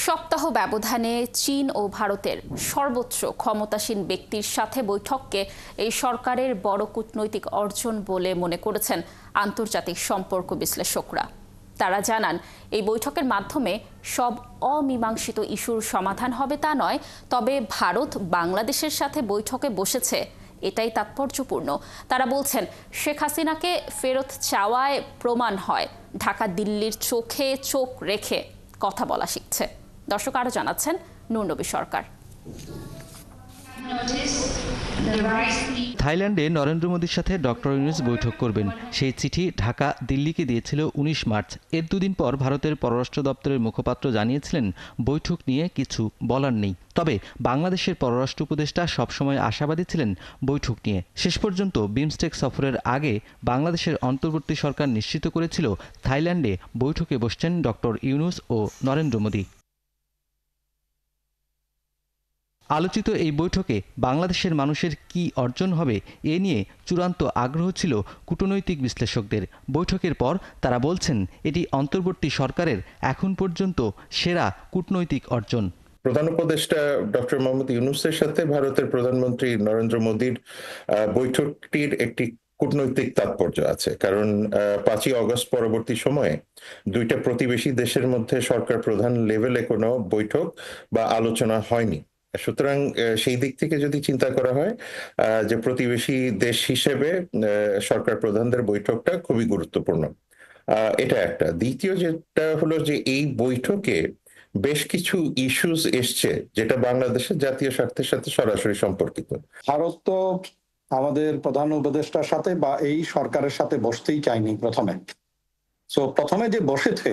সপ্তাহ ব্যবধানে চীন ও ভারতের সর্বোচ্চ ক্ষমতাসীন ব্যক্তির সাথে বৈঠককে এই সরকারের বড় কূটনৈতিক অর্জন বলে মনে করেছেন আন্তর্জাতিক সম্পর্ক বিশ্লেষকরা। তারা জানান, এই বৈঠকের মাধ্যমে সব অমীমাংসিত ইস্যুর সমাধান হবে তা নয়, তবে ভারত বাংলাদেশের সাথে বৈঠকে বসেছে এটাই তাৎপর্যপূর্ণ। তারা বলছেন, শেখ হাসিনাকে ফেরত চাওয়ায় প্রমাণ হয় ঢাকা দিল্লির চোখে চোখ রেখে কথা বলা শিখছে। দর্শক আরো জানাচ্ছেন নূরনবী সরকার। থাইল্যান্ডে নরেন্দ্র মোদীর সাথে ডক্টর ইউনূস বৈঠক করবেন, সেই চিঠি ঢাকা দিল্লিকে দিয়েছিল ১৯ মার্চ। এর দুদিন পর ভারতের পররাষ্ট্র দপ্তরের মুখপাত্র জানিয়েছিলেন বৈঠক নিয়ে কিছু বলার নেই। তবে বাংলাদেশের পররাষ্ট্র উপদেষ্টা সবসময় আশাবাদী ছিলেন বৈঠক নিয়ে। শেষ পর্যন্ত বিমস্টেক সফরের আগে বাংলাদেশের অন্তর্বর্তী সরকার নিশ্চিত করেছিল থাইল্যান্ডে বৈঠকে বসছেন ডক্টর ইউনূস ও নরেন্দ্র মোদী। আলোচিত এই বৈঠকে বাংলাদেশের মানুষের কি অর্জন হবে এ নিয়ে চূড়ান্ত আগ্রহ ছিল কূটনৈতিক বিশ্লেষকদের। বৈঠকের পর তারা বলছেন, এটি অন্তর্বর্তী সরকারের এখন পর্যন্ত সেরা কূটনৈতিক অর্জন। প্রধান উপদেষ্টা ডক্টর মোহাম্মদ ইউনূসের সাথে ভারতের প্রধানমন্ত্রী নরেন্দ্র মোদীর বৈঠকটির একটি কূটনৈতিক তাৎপর্য আছে, কারণ ৫ই অগস্ট পরবর্তী সময়ে দুইটা প্রতিবেশী দেশের মধ্যে সরকার প্রধান লেভেলে কোনো বৈঠক বা আলোচনা হয়নি। সুতরাং সেই দিক থেকে যদি চিন্তা করা হয় যে প্রতিবেশী দেশ হিসেবে সরকার প্রধানদের বৈঠকটা খুবই গুরুত্বপূর্ণ, এটা একটা। দ্বিতীয় যেটা হলো যে এই বৈঠকে বেশ কিছু ইস্যুস এসছে যেটা বাংলাদেশের জাতীয় স্বার্থের সাথে সরাসরি সম্পর্কিত। ভারত তো আমাদের প্রধান উপদেষ্টার সাথে বা এই সরকারের সাথে বসতেই চায়নি প্রথমে যে বসেছে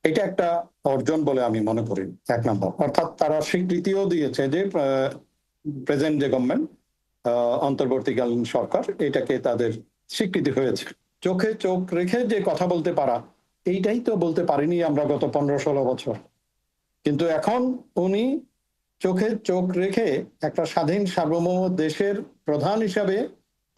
এটা একটা অর্জন বলে আমি মনে করি। এক নম্বর, অর্থাৎ তারা স্বীকৃতিও দিয়েছে যে প্রেজেন্ট যে গভর্নমেন্ট, অন্তর্বর্তীকালীন সরকার, এটাকে তাদের স্বীকৃতি হয়েছে। চোখে চোখ রেখে যে কথা বলতে পারা, এইটাই তো বলতে পারিনি আমরা গত 15-16 বছর। কিন্তু এখন উনি চোখে চোখ রেখে একটা স্বাধীন সার্বভৌম দেশের প্রধান হিসাবে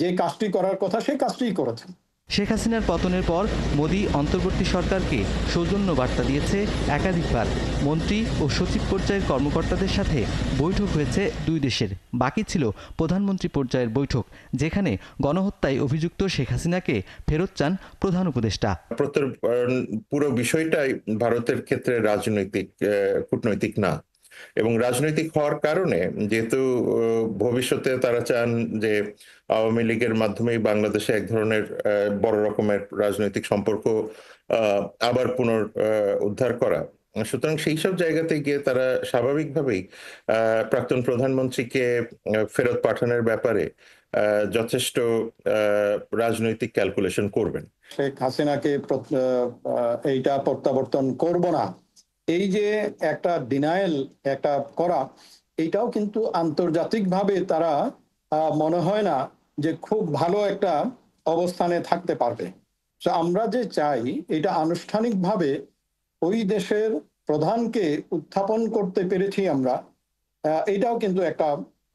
যে কাজটি করার কথা সেই কাজটিই করেছেন। শেখ হাসিনার পতনের পর মোদী অন্তর্বর্তী সরকারকে সৌজন্য বার্তা দিয়েছে একাধিকবার। মন্ত্রী ও সচিব পর্যায়ের কর্মকর্তাদের সাথে বৈঠক হয়েছে দুই দেশের। বাকি ছিল প্রধানমন্ত্রী পর্যায়ের বৈঠক, যেখানে গণহত্যায় অভিযুক্ত শেখ হাসিনাকে ফেরত চান প্রধান উপদেষ্টা। পুরো বিষয়টাই ভারতের ক্ষেত্রে কূটনৈতিক না, এবং রাজনৈতিক হওয়ার কারণে যেহেতু ভবিষ্যতে তারা চান যে আওয়ামী লীগের মাধ্যমেই বাংলাদেশে এক ধরনের বড় রকমের রাজনৈতিক সম্পর্ক আবার উদ্ধার করা। সুতরাং সেই সব জায়গাতে গিয়ে তারা স্বাভাবিকভাবেই প্রাক্তন প্রধানমন্ত্রীকে ফেরত পাঠানোর ব্যাপারে যথেষ্ট রাজনৈতিক ক্যালকুলেশন করবেন। শেখ হাসিনাকে এইটা প্রত্যাবর্তন করব না, এই যে একটা ডিনায়াল একটা করা, এইটাও কিন্তু আন্তর্জাতিকভাবে তারা মনে হয় না যে খুব ভালো একটা অবস্থানে থাকতে পারবে। আমরা যে চাই এটা আনুষ্ঠানিকভাবে ওই দেশের প্রধানকে উত্থাপন করতে পেরেছি আমরা, এটাও কিন্তু একটা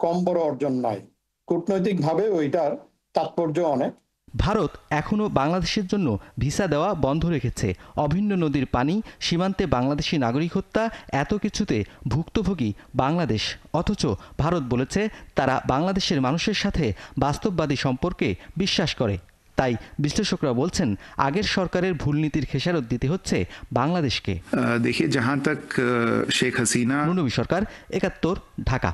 কম বড় অর্জন নয়। কূটনৈতিকভাবে ওইটার তাৎপর্য অনেক। ভারত এখনও বাংলাদেশের জন্য ভিসা দেওয়া বন্ধ রেখেছে। অভিন্ন নদীর পানি, সীমান্তে বাংলাদেশি নাগরিক হত্যা, এত কিছুতে ভুক্তভোগী বাংলাদেশ। অথচ ভারত বলেছে তারা বাংলাদেশের মানুষের সাথে বাস্তববাদী সম্পর্কে বিশ্বাস করে। তাই বিশ্লেষকরা বলছেন, আগের সরকারের ভুল নীতির খেসারত দিতে হচ্ছে বাংলাদেশকে। देखिए, जहां तक शेख हसीना। নূরনবী সরকার, ৭১, ঢাকা।